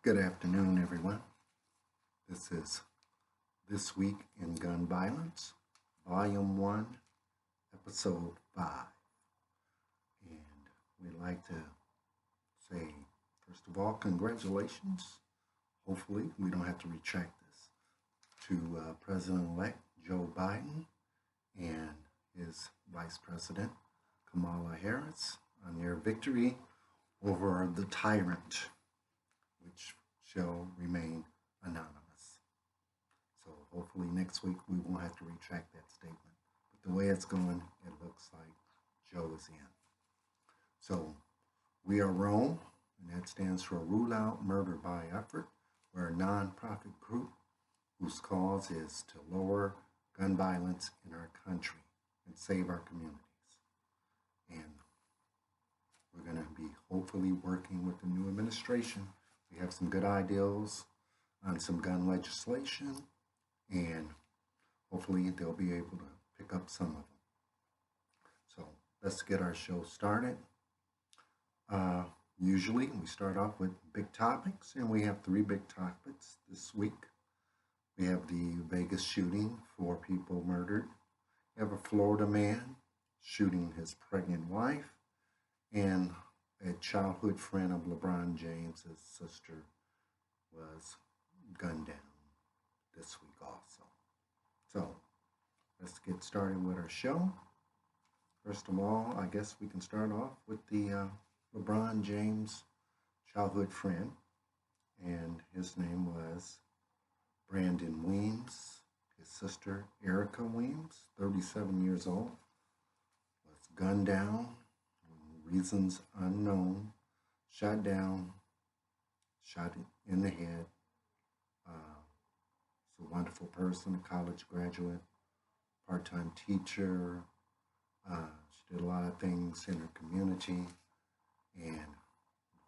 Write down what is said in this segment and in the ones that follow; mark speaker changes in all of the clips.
Speaker 1: Good afternoon, everyone. This is This Week in Gun Violence, Volume 1, Episode 5. And we'd like to say, first of all, congratulations. Hopefully, we don't have to retract this, to President-elect Joe Biden and his Vice President, Kamala Harris, on their victory over the tyrant, which shall remain anonymous. So hopefully next week we won't have to retract that statement. But the way it's going, it looks like Joe is in. So we are Rome, and that stands for Rule Out Murder by Effort. We're a nonprofit group whose cause is to lower gun violence in our country and save our communities. And we're going to be hopefully working with the new administration. We have some good ideas on some gun legislation, and hopefully they'll be able to pick up some of them. So let's get our show started. Usually we start off with big topics, and we have 3 big topics this week. We have the Vegas shooting, 4 people murdered. We have a Florida man shooting his pregnant wife, and a childhood friend of LeBron James' sister was gunned down this week also. So let's get started with our show. First of all, I guess we can start off with the LeBron James childhood friend, and his name was Brandon Weems. His sister, Erica Weems, 37 years old, was gunned down, reasons unknown, shot down, shot in the head. She's a wonderful person, a college graduate, part-time teacher. She did a lot of things in her community, and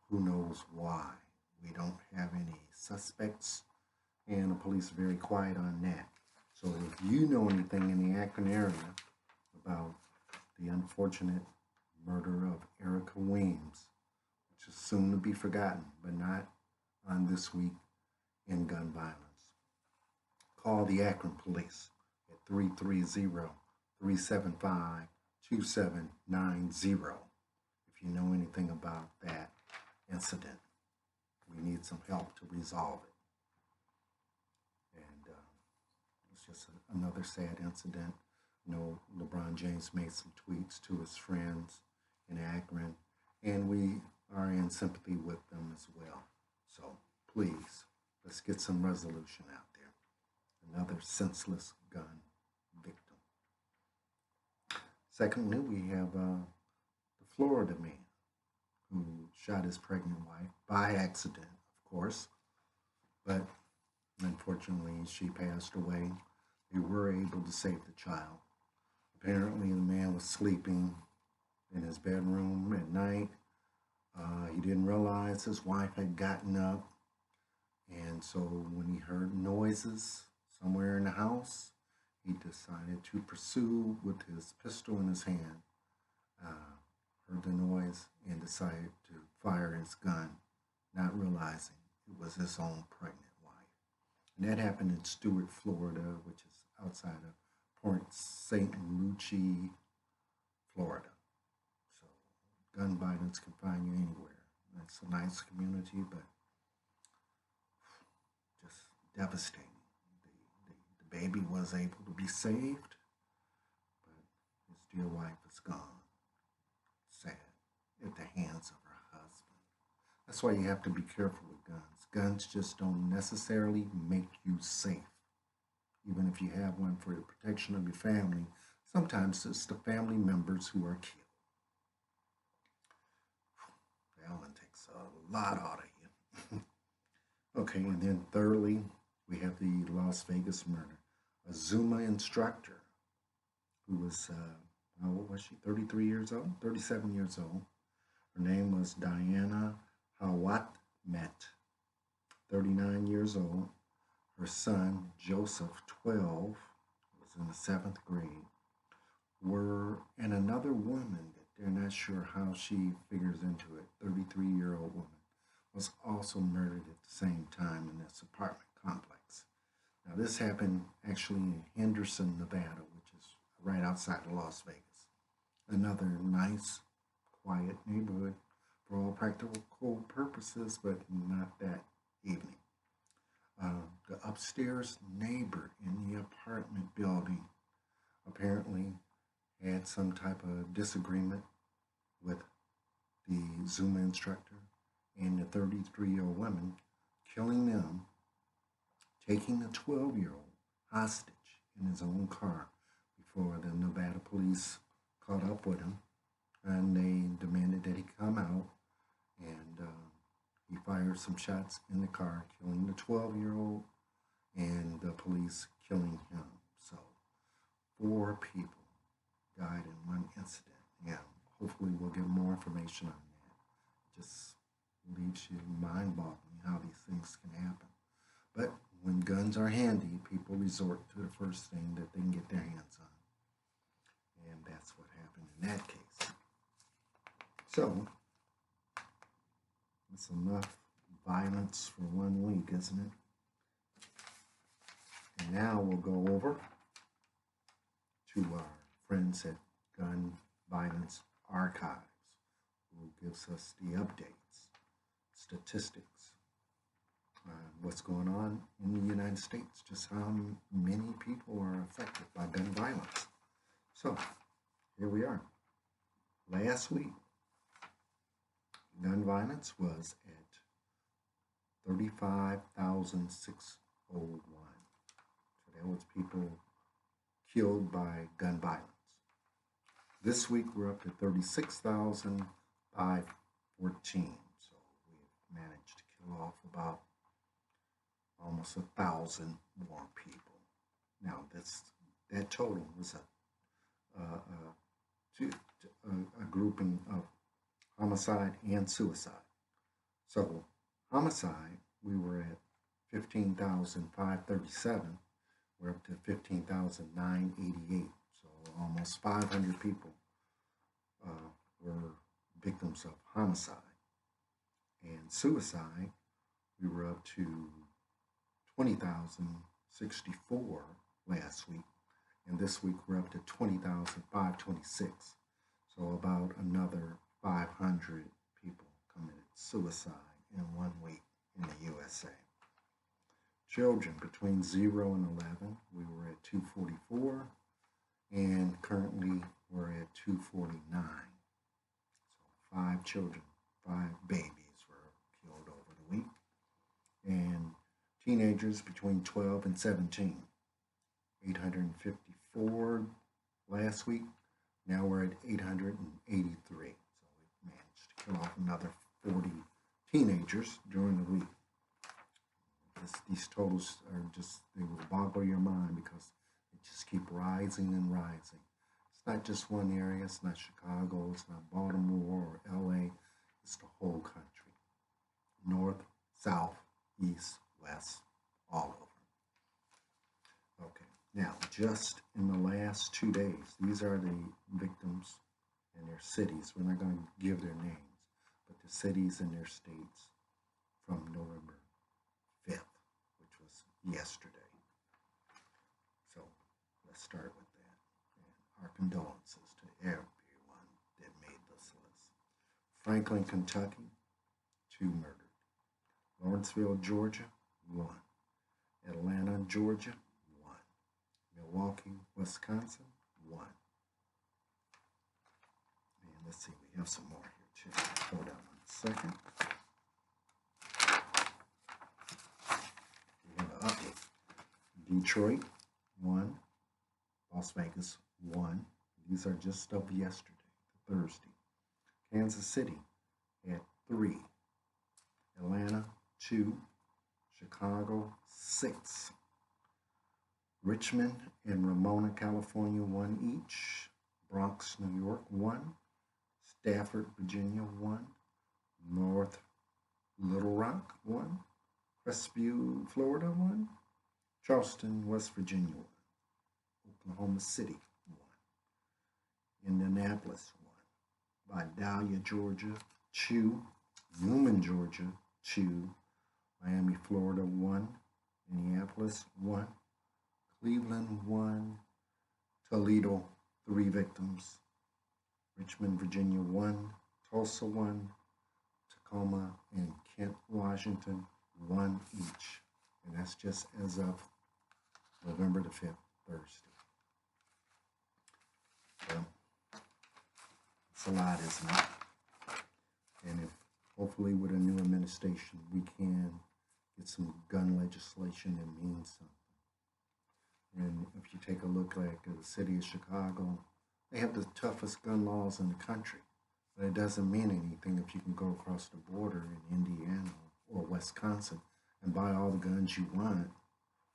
Speaker 1: who knows why. We don't have any suspects, and the police are very quiet on that. So if you know anything in the Akron area about the unfortunate murder of Erica Weems, which is soon to be forgotten, but not on This Week in Gun Violence, call the Akron Police at 330-375-2790 if you know anything about that incident. We need some help to resolve it. And it's just another sad incident. You know, LeBron James made some tweets to his friends in Akron, and we are in sympathy with them as well. So please, let's get some resolution out there. Another senseless gun victim. Secondly, we have the Florida man who shot his pregnant wife by accident, of course, but unfortunately she passed away. They were able to save the child. Apparently the man was sleeping in his bedroom at night. He didn't realize his wife had gotten up, and so when he heard noises somewhere in the house, he decided to pursue with his pistol in his hand, heard the noise, and decided to fire his gun, not realizing it was his own pregnant wife. And that happened in Stuart, Florida, which is outside of Port St. Lucie, Florida. So gun violence can find you anywhere. It's a nice community, but just devastating. The baby was able to be saved, but his dear wife is gone. Sad, at the hands of her husband. That's why you have to be careful with guns. Guns just don't necessarily make you safe. Even if you have one for the protection of your family, sometimes it's the family members who are killed. That one takes a lot out of you. Okay, and then thirdly, we have the Las Vegas murder. A Zuma instructor who was, how old was she? 33 years old? 37 years old. Her name was Diana Hawatmet, 39 years old. Her son, Joseph, 12, was in the 7th grade, and another woman that they're not sure how she figures into it, 33-year-old woman, was also murdered at the same time in this apartment complex. Now, this happened actually in Henderson, Nevada, which is right outside of Las Vegas. Another nice, quiet neighborhood for all practical purposes, but not that evening. The upstairs neighbor in the apartment building apparently had some type of disagreement with the Zumba instructor and the 33-year-old woman, killing them, taking the 12-year-old hostage in his own car before the Nevada police caught up with him, and they demanded that he come out, and he fired some shots in the car, killing the 12-year-old, and the police killing him. So 4 people died in one incident. Yeah, hopefully we'll get more information on that. It just leaves you mind-boggling how these things can happen. But when guns are handy, people resort to the first thing that they can get their hands on. And that's what happened in that case. So, that's enough violence for 1 week, isn't it? And now we'll go over to our friends at Gun Violence Archives, who gives us the updates, statistics, what's going on in the United States, just how many people are affected by gun violence. So, here we are. Last week, gun violence was at 35,601. So that was people killed by gun violence. This week, we're up to 36,514. So we've managed to kill off about almost 1,000 more people. Now, that total was a grouping of homicide and suicide. So, homicide, we were at 15,537. We're up to 15,988. So, almost 500 people were victims of homicide. And suicide, we were up to 20,064 last week. And this week, we're up to 20,526. So, about another 500 people committed suicide in 1 week in the USA. Children between 0 and 11, we were at 244, and currently we're at 249. So 5 children, 5 babies were killed over the week. And teenagers between 12 and 17, 854 last week. Now we're at 883. So we managed to kill off another 40 teenagers during the week. These totals are just, they will boggle your mind because they just keep rising and rising. It's not just one area. It's not Chicago. It's not Baltimore or LA. It's the whole country. North, south, east, west, all over. Okay. Now, just in the last 2 days, these are the victims and their cities. We're not going to give their names, but the cities and their states from November 5th, which was yesterday. So let's start with that. And our condolences to everyone that made this list. Franklin, Kentucky, 2 murdered. Lawrenceville, Georgia, 1. Atlanta, Georgia, 1. Milwaukee, Wisconsin, 1. And let's see, we have some more here too. Hold on 1 second. We have an update. Detroit, 1. Las Vegas, 1. These are just of yesterday, Thursday. Kansas City at 3. Atlanta, 2. Chicago, 6. Richmond and Ramona, California, 1 each. Bronx, New York, 1. Stafford, Virginia, 1. North Little Rock, 1. Crestview, Florida, 1. Charleston, West Virginia, 1. Oklahoma City, 1. Indianapolis, 1. Vidalia, Georgia, 2. Newman, Georgia, 2, Miami, Florida 1, Minneapolis 1, Cleveland 1, Toledo 3 victims, Richmond, Virginia 1, Tulsa 1, Tacoma and Kent, Washington 1 each. And that's just as of November the 5th, Thursday. Well, it's a lot, isn't it? And if hopefully with a new administration we can get some gun legislation that means something. And if you take a look like at the city of Chicago, they have the toughest gun laws in the country. But it doesn't mean anything if you can go across the border in Indiana or Wisconsin and buy all the guns you want,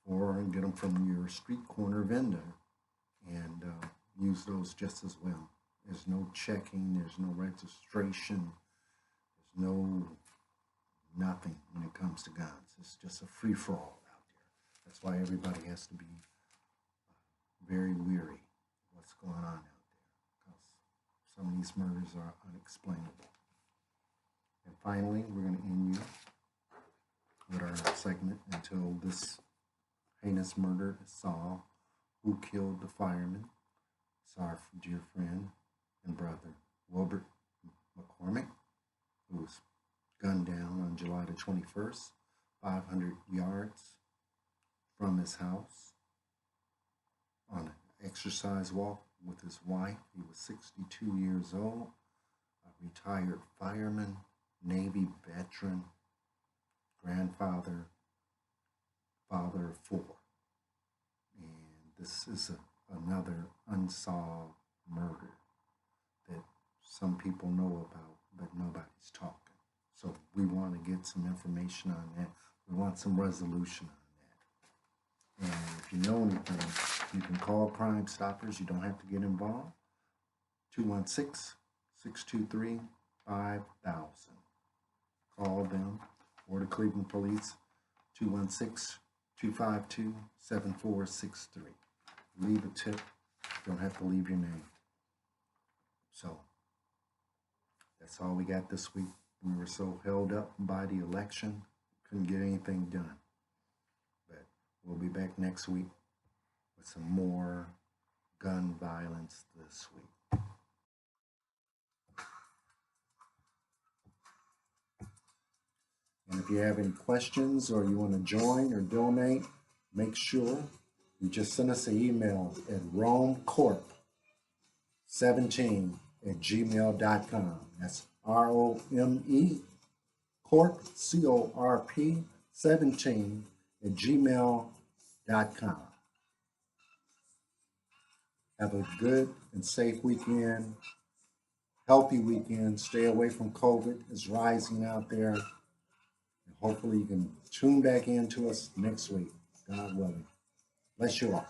Speaker 1: or get them from your street corner vendor and use those just as well. There's no checking, there's no registration, there's no nothing when it comes to guns. It's just a free-for-all out there. That's why everybody has to be very weary of what's going on out there, because some of these murders are unexplainable. And finally, we're going to end you with our segment until this heinous murder is solved. Who killed the fireman? It's our dear friend and brother, Wilbert McCormick, who was gunned down on July the 21st, 500 yards from his house on an exercise walk with his wife. He was 62 years old, a retired fireman, Navy veteran, grandfather, father of 4. And this is another unsolved murder that some people know about, but nobody's talking. So we want to get some information on that. We want some resolution on that. And if you know anything, you can call Crime Stoppers. You don't have to get involved. 216-623-5000. Call them, or the Cleveland Police, 216-252-7463. Leave a tip. You don't have to leave your name. So that's all we got this week. We were so held up by the election, couldn't get anything done. But we'll be back next week with some more gun violence this week. And if you have any questions or you want to join or donate, make sure you just send us an email at romecorp17@gmail.com. That's ROME Corp, CORP 17@gmail.com. Have a good and safe weekend, healthy weekend. Stay away from COVID. It's rising out there. And hopefully you can tune back into us next week, God willing. Bless you all.